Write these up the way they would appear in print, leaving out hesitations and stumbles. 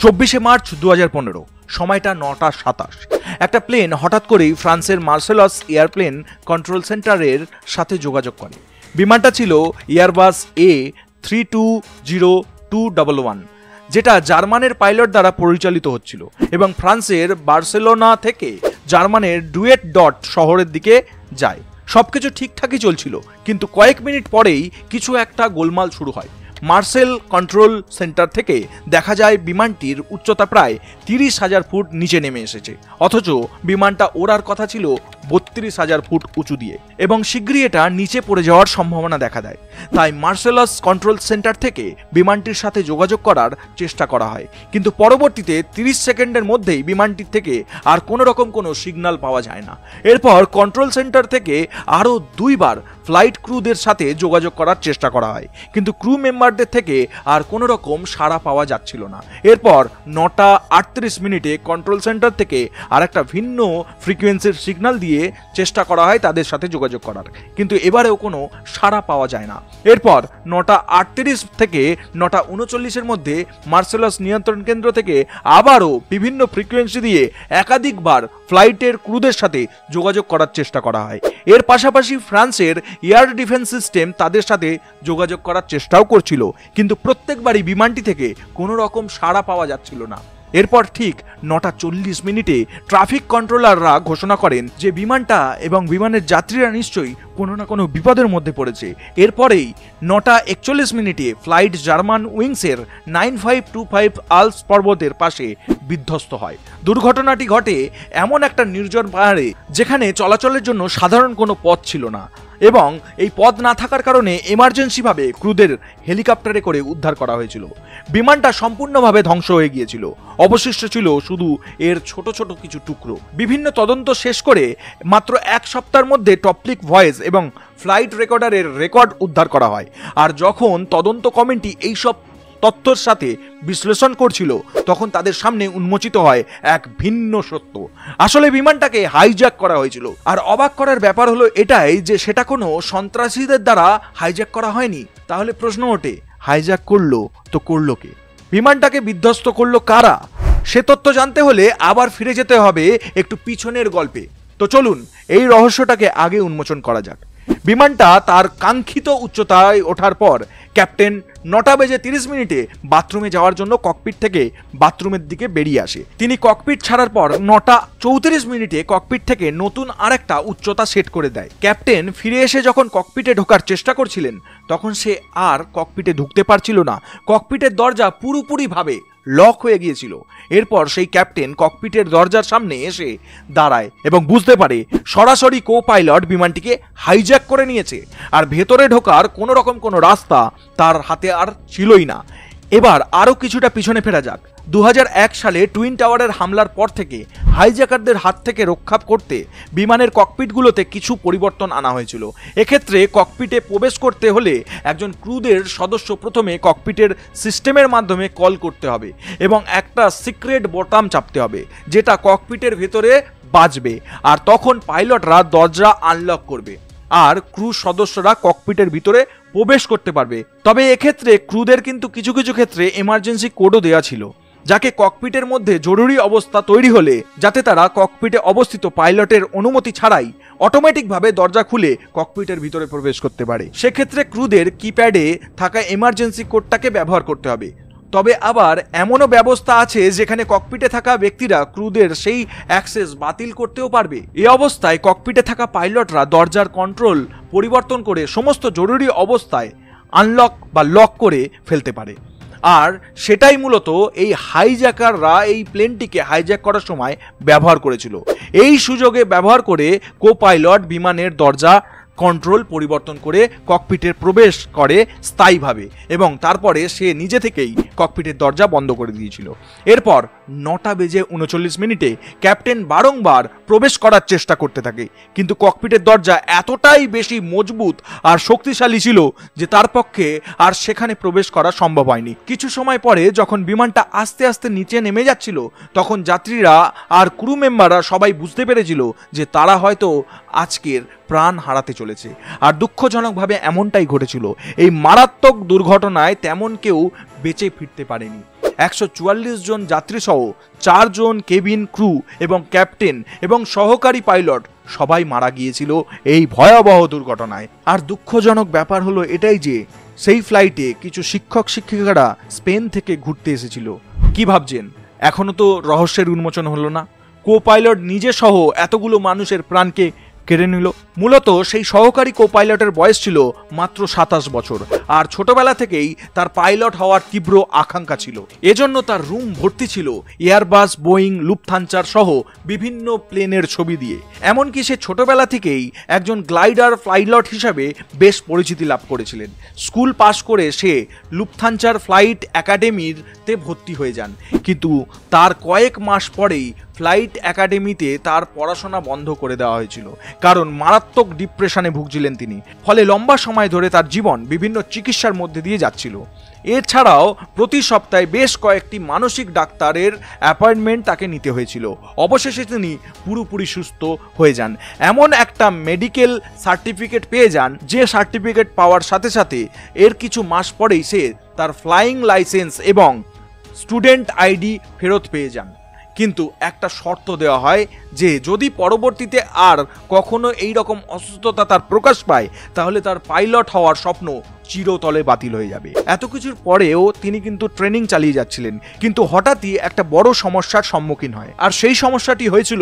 24 March 2015, সময়টা 9:27। একটা plane হঠাৎ করেই ফ্রান্সের মার্সেলস এয়ারপ্লেন কন্ট্রোল সেন্টারের সাথে যোগাযোগ করে। বিমানটা ছিল এয়ারবাস A320-211, যেটা জার্মানের পাইলট দ্বারা পরিচালিত হচ্ছিল এবং ফ্রান্সের বার্সেলোনা থেকে জার্মানের ডুয়েট ডট শহরের দিকে যায়। সবকিছু ঠিকঠাকই চলছিল, কিন্তু কয়েক মিনিট পরেই কিছু একটা গোলমাল শুরু হয়। মার্সেল কন্ট্রোল সেন্টার থেকে দেখা যায় বিমানটির উচ্চতা প্রায় 30,000 ফুট নিচে নেমে এসেছে, অথচ বিমানটা ওড়ার কথা ছিল 32,000 ফুট উঁচু দিয়ে এবং শীঘ্রই এটা নিচে পড়ে যাওয়ার সম্ভাবনা দেখা দেয়। তাই মার্সেলাস কন্ট্রোল সেন্টার থেকে বিমানটির সাথে যোগাযোগ করার চেষ্টা করা হয়, কিন্তু পরবর্তীতে 30 সেকেন্ডের মধ্যেই বিমানটির থেকে আর কোনো রকম কোনো সিগন্যাল পাওয়া যায় না। এরপর কন্ট্রোল সেন্টার থেকে আরও 2 বার ফ্লাইট ক্রুদের সাথে যোগাযোগ করার চেষ্টা করা হয়, কিন্তু ক্রু মেম্বারদের থেকে আর কোনো রকম সাড়া পাওয়া যাচ্ছিল না। এরপর 9:38 কন্ট্রোল সেন্টার থেকে আর একটা ভিন্ন ফ্রিকোয়েন্সির সিগন্যাল দিয়ে চেষ্টা করা হয় তাদের সাথে যোগাযোগ করার, কিন্তু এবারেও কোনো সাড়া পাওয়া যায় না। এরপর 9:38 থেকে 9:39 মধ্যে মার্সেলাস নিয়ন্ত্রণ কেন্দ্র থেকে আবারও বিভিন্ন ফ্রিকোয়েন্সি দিয়ে একাধিকবার ফ্লাইটের ক্রুদের সাথে যোগাযোগ করার চেষ্টা করা হয়। এর পাশাপাশি ফ্রান্সের এয়ার ডিফেন্স সিস্টেম তাদের সাথে যোগাযোগ করার চেষ্টাও করছিল, কিন্তু প্রত্যেকবারই বিমানটি থেকে কোনো রকম সাড়া পাওয়া যাচ্ছিল না। এরপর ঠিক 9:40 ট্রাফিক কন্ট্রোলাররা ঘোষণা করেন যে বিমানটা এবং বিমানের যাত্রীরা নিশ্চয়ই কোনো না কোনো বিপদের মধ্যে পড়েছে। এরপরেই 9:41 ফ্লাইট জার্মান উইংসের 9525 আলপস পর্বতের পাশে বিধ্বস্ত হয়। দুর্ঘটনাটি ঘটে এমন একটা নির্জন পাহাড়ে যেখানে চলাচলের জন্য সাধারণ কোনো পথ ছিল না, এবং এই পথ না থাকার কারণে এমার্জেন্সিভাবে ক্রুদের হেলিকপ্টারে করে উদ্ধার করা হয়েছিল। বিমানটা সম্পূর্ণভাবে ধ্বংস হয়ে গিয়েছিল, অবশিষ্ট ছিল শুধু এর ছোট ছোট কিছু টুকরো। বিভিন্ন তদন্ত শেষ করে মাত্র 1 সপ্তাহের মধ্যে টপলিক ভয়েস এবং ফ্লাইট রেকর্ডারের রেকর্ড উদ্ধার করা হয়। আর যখন তদন্ত কমিটি এইসব তথ্যের সাথে বিশ্লেষণ করছিল, তখন তাদের সামনে উন্মোচিত হয় এক ভিন্ন সত্য। আসলে বিমানটাকে হাইজ্যাক করা হয়েছিল। আর অবাক করার ব্যাপার হলো এটাই যে সেটা কোনো সন্ত্রাসীদের দ্বারা হাইজ্যাক করা হয়নি। তাহলে প্রশ্ন ওঠে, হাইজ্যাক করলো তো করলো কে? বিমানটাকে বিধ্বস্ত করলো কারা? সে তথ্য জানতে হলে আবার ফিরে যেতে হবে একটু পিছনের গল্পে। তো চলুন এই রহস্যটাকে আগে উন্মোচন করা যাক। বিমানটা তার কাঙ্ক্ষিত উচ্চতায় ওঠার পর ক্যাপ্টেন 9:30 বাথরুমে যাওয়ার জন্য ককপিট থেকে বাথরুমের দিকে বেরিয়ে আসে। তিনি ককপিট ছাড়ার পর 9:34 ককপিট থেকে নতুন আরেকটা উচ্চতা সেট করে দেয়। ক্যাপ্টেন ফিরে এসে যখন ককপিটে ঢোকার চেষ্টা করছিলেন, তখন সে আর ককপিটে ঢুকতে পারছিল না। ককপিটের দরজা পুরোপুরিভাবে লক হয়ে গিয়েছিল। এরপর সেই ক্যাপ্টেন ককপিটের দরজার সামনে এসে দাঁড়ায় এবং বুঝতে পারে সরাসরি কো পাইলট বিমানটিকে হাইজ্যাক করে নিয়েছে, আর ভেতরে ঢোকার কোনো রকম কোনো রাস্তা তার হাতে আর ছিলই না। এবার আরও কিছুটা পিছনে ফেরা যাক। 2001 সালে টুইন টাওয়ারের হামলার পর থেকে হাইজ্যাকারদের হাত থেকে রক্ষা করতে বিমানের ককপিটগুলোতে কিছু পরিবর্তন আনা হয়েছিল। এক্ষেত্রে ককপিটে প্রবেশ করতে হলে একজন ক্রুদের সদস্য প্রথমে ককপিটের সিস্টেমের মাধ্যমে কল করতে হবে এবং একটা সিক্রেট বোতাম চাপতে হবে, যেটা ককপিটের ভেতরে বাজবে, আর তখন পাইলটরা দরজা আনলক করবে আর ক্রু সদস্যরা ককপিটের ভিতরে প্রবেশ করতে পারবে। তবে এক্ষেত্রে ক্রুদের কিন্তু কিছু কিছু ক্ষেত্রে এমার্জেন্সি কোডও দেওয়া ছিল, যাকে ককপিটের মধ্যে জরুরি অবস্থা তৈরি হলে যাতে তারা ককপিটে অবস্থিত পাইলটের অনুমতি ছাড়াই অটোমেটিকভাবে দরজা খুলে ককপিটের ভিতরে প্রবেশ করতে পারে। সেক্ষেত্রে ক্রুদের কিপ্যাডে থাকা এমার্জেন্সি কোডটাকে ব্যবহার করতে হবে। তবে আবার এমনও ব্যবস্থা আছে যেখানে ককপিটে থাকা ব্যক্তিরা ক্রুদের সেই অ্যাক্সেস বাতিল করতেও পারবে। এই অবস্থায় ককপিটে থাকা পাইলটরা দরজার কন্ট্রোল পরিবর্তন করে সমস্ত জরুরি অবস্থায় আনলক বা লক করে ফেলতে পারে। আর সেটাই মূলত এই হাইজ্যাকাররা এই প্লেনটিকে হাইজ্যাক করার সময় ব্যবহার করেছিল। এই সুযোগে ব্যবহার করে কো পাইলট বিমানের দরজা কন্ট্রোল পরিবর্তন করে ককপিটের প্রবেশ করে স্থায়ীভাবে এবং তারপরে সে নিজে থেকেই ককপিটের দরজা বন্ধ করে দিয়েছিল। এরপর 9:39 ক্যাপ্টেন বারংবার প্রবেশ করার চেষ্টা করতে থাকে, কিন্তু ককপিটের দরজা এতটাই বেশি মজবুত আর শক্তিশালী ছিল যে তার পক্ষে আর সেখানে প্রবেশ করা সম্ভব হয়নি। কিছু সময় পরে যখন বিমানটা আস্তে আস্তে নিচে নেমে যাচ্ছিল, তখন যাত্রীরা আর ক্রু মেম্বাররা সবাই বুঝতে পেরেছিল যে তারা হয়তো আজকের প্রাণ হারাতে চলেছে। আর দুঃখজনকভাবে এমনটাই ঘটেছিল। এই মারাত্মক দুর্ঘটনায় তেমন কেউ বেঁচে ফিরতে পারেনি। 144 জন যাত্রী সহ 4 জন কেবিন ক্রু এবং ক্যাপ্টেন এবং সহকারী পাইলট সবাই মারা গিয়েছিল এই ভয়াবহ দুর্ঘটনায়। আর দুঃখজনক ব্যাপার হলো এটাই যে সেই ফ্লাইটে কিছু শিক্ষক শিক্ষিকারা স্পেন থেকে ঘুরতে এসেছিল। কি ভাবছেন, এখনো তো রহস্যের উন্মোচন হলো না? কো পাইলট নিজে সহ এতগুলো মানুষের প্রাণকে কেড়ে নিল। মূলত সেই সহকারী কো পাইলটের বয়স ছিল মাত্র 27 বছর, আর ছোটবেলা থেকেই তার পাইলট হওয়ার তীব্র আকাঙ্ক্ষা ছিল। এজন্য তার রুম ভর্তি ছিল এয়ারবাস, বোয়িং, লুফথানচার সহ বিভিন্ন প্লেনের ছবি দিয়ে। এমনকি সে ছোটবেলা থেকেই একজন গ্লাইডার পাইলট হিসাবে বেশ পরিচিতি লাভ করেছিলেন। স্কুল পাশ করে সে লুফথানচার ফ্লাইট একাডেমিতে ভর্তি হয়ে যান, কিন্তু তার কয়েক মাস পরেই ফ্লাইট একাডেমিতে তার পড়াশোনা বন্ধ করে দেওয়া হয়েছিল, কারণ মারাত্মক ডিপ্রেশনে ভুগছিলেন তিনি। ফলে লম্বা সময় ধরে তার জীবন বিভিন্ন চিকিৎসার মধ্যে দিয়ে যাচ্ছিল। এছাড়াও প্রতি সপ্তাহে বেশ কয়েকটি মানসিক ডাক্তারের অ্যাপয়েন্টমেন্ট তাকে নিতে হয়েছিল। অবশেষে তিনি পুরোপুরি সুস্থ হয়ে যান, এমন একটা মেডিকেল সার্টিফিকেট পেয়ে যান যে সার্টিফিকেট পাওয়ার সাথে সাথে এর কিছু মাস পরেই সে তার ফ্লাইং লাইসেন্স এবং স্টুডেন্ট আইডি ফেরত পেয়ে যান। কিন্তু একটা শর্ত দেওয়া হয় যে যদি পরবর্তীতে আর কখনো এই রকম অসুস্থতা তার প্রকাশ পায় তাহলে তার পাইলট হওয়ার স্বপ্ন চিরতলে বাতিল হয়ে যাবে। এত কিছুর পরেও তিনি কিন্তু ট্রেনিং চালিয়ে যাচ্ছিলেন, কিন্তু হঠাৎই একটা বড় সমস্যার সম্মুখীন হয়। আর সেই সমস্যাটি হয়েছিল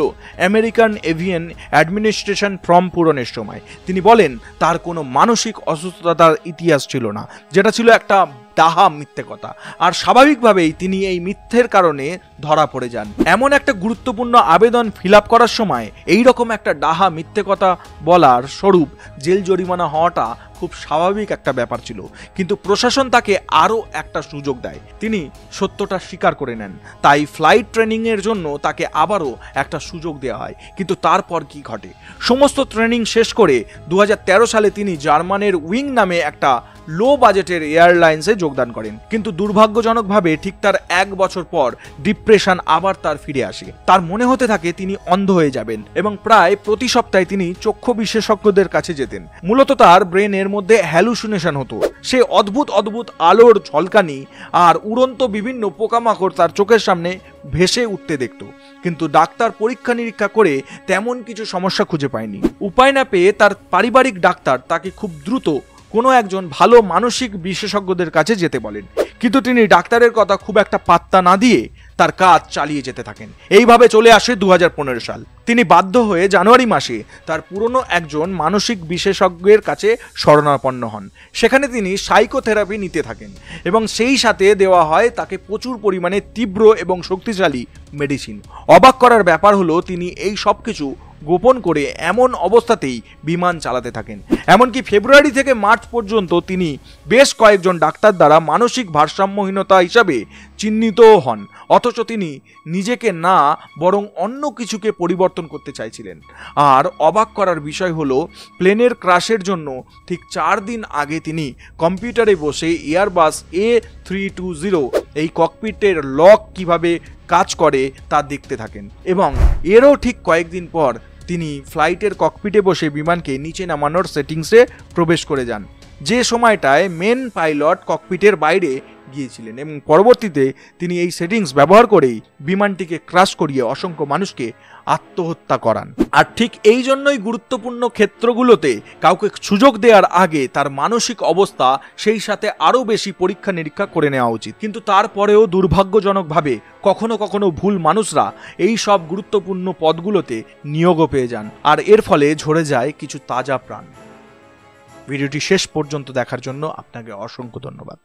আমেরিকান এভিয়েন অ্যাডমিনিস্ট্রেশন ফর্ম পূরণের সময়। তিনি বলেন তার কোনো মানসিক অসুস্থতার ইতিহাস ছিল না, যেটা ছিল একটা ডাহা মিথ্যে কথা। আর স্বাভাবিকভাবেই তিনি এই মিথ্যের কারণে ধরা পড়ে যান। এমন একটা গুরুত্বপূর্ণ আবেদন ফিল আপ করার সময় এইরকম একটা ডাহা মিথ্যে কথা বলার স্বরূপ জেল জরিমানা হওয়াটা খুব স্বাভাবিক একটা ব্যাপার ছিল। কিন্তু প্রশাসন তাকে আরও একটা সুযোগ দেয়, তিনি সত্যটা স্বীকার করে নেন। তাই ফ্লাইট ট্রেনিংয়ের জন্য তাকে আবারও একটা সুযোগ দেওয়া হয়। কিন্তু তারপর কি ঘটে? সমস্ত ট্রেনিং শেষ করে 2013 সালে তিনি জার্মানের উইং নামে একটা লো বাজেটের এয়ারলাইন্সে যোগদান করেন। কিন্তু দুর্ভাগ্যজনকভাবে ঠিক তার 1 বছর পর ডিপ্রেশন আবার তার ফিরে আসে। তার মনে হতে থাকে তিনি অন্ধ হয়ে যাবেন এবং প্রায় প্রতি সপ্তাহে তিনি চক্ষু বিশেষজ্ঞদের কাছে যেতেন। মূলত তার ব্রেনের মধ্যে হ্যালুসিনেশন হতো। সে অদ্ভুত অদ্ভুত আলোর ঝলকানি আর উড়ন্ত বিভিন্ন পোকামাকড় তার চোখের সামনে ভেসে উঠতে দেখত। কিন্তু ডাক্তার পরীক্ষা নিরীক্ষা করে তেমন কিছু সমস্যা খুঁজে পায়নি। উপায় না পেয়ে তার পারিবারিক ডাক্তার তাকে খুব দ্রুত কোনো একজন ভালো মানসিক বিশেষজ্ঞদের কাছে যেতে বলেন। কিন্তু তিনি ডাক্তারের কথা খুব একটা পাত্তা না দিয়ে তার কাজ চালিয়ে যেতে থাকেন। এইভাবে চলে আসে 2015 সাল। তিনি বাধ্য হয়ে জানুয়ারি মাসে তার পুরনো একজন মানসিক বিশেষজ্ঞের কাছে শরণাপন্ন হন। সেখানে তিনি সাইকোথেরাপি নিতে থাকেন এবং সেই সাথে দেওয়া হয় তাকে প্রচুর পরিমাণে তীব্র এবং শক্তিশালী মেডিসিন। অবাক করার ব্যাপার হলো তিনি এই সব কিছু গোপন করে এমন অবস্থাতেই বিমান চালাতে থাকেন। এমনকি ফেব্রুয়ারি থেকে মার্চ পর্যন্ত তিনি বেশ কয়েকজন ডাক্তার দ্বারা মানসিক ভারসাম্যহীনতা হিসাবে চিহ্নিতও হন, অথচ তিনি নিজেকে না বরং অন্য কিছুকে পরিবর্তন করতে চাইছিলেন। আর অবাক করার বিষয় হলো প্লেনের ক্র্যাশের জন্য ঠিক 4 দিন আগে তিনি কম্পিউটারে বসে এয়ারবাস A320 এই ককপিটের লক কিভাবে কাজ করে তা দেখতে থাকেন এবং এরও ঠিক কয়েকদিন পর তিনি ফ্লাইটের ককপিটে বসে বিমানকে নিচে নামানোর সেটিংসে প্রবেশ করে যান, যে সময়টায় মেন পাইলট ককপিটের বাইরে গিয়েছিলেন। এবং পরবর্তীতে তিনি এই সেটিংস ব্যবহার করেই বিমানটিকে ক্র্যাশ করিয়ে অসংখ্য মানুষকে আত্মহত্যা করান। আর ঠিক এই জন্যই গুরুত্বপূর্ণ ক্ষেত্রগুলোতে কাউকে সুযোগ দেওয়ার আগে তার মানসিক অবস্থা সেই সাথে আরও বেশি পরীক্ষা নিরীক্ষা করে নেওয়া উচিত। কিন্তু তারপরেও দুর্ভাগ্যজনকভাবে কখনো কখনো ভুল মানুষরা এই সব গুরুত্বপূর্ণ পদগুলোতে নিয়োগও পেয়ে যান, আর এর ফলে ঝরে যায় কিছু তাজা প্রাণ। ভিডিওটি শেষ পর্যন্ত দেখার জন্য আপনাকে অসংখ্য ধন্যবাদ।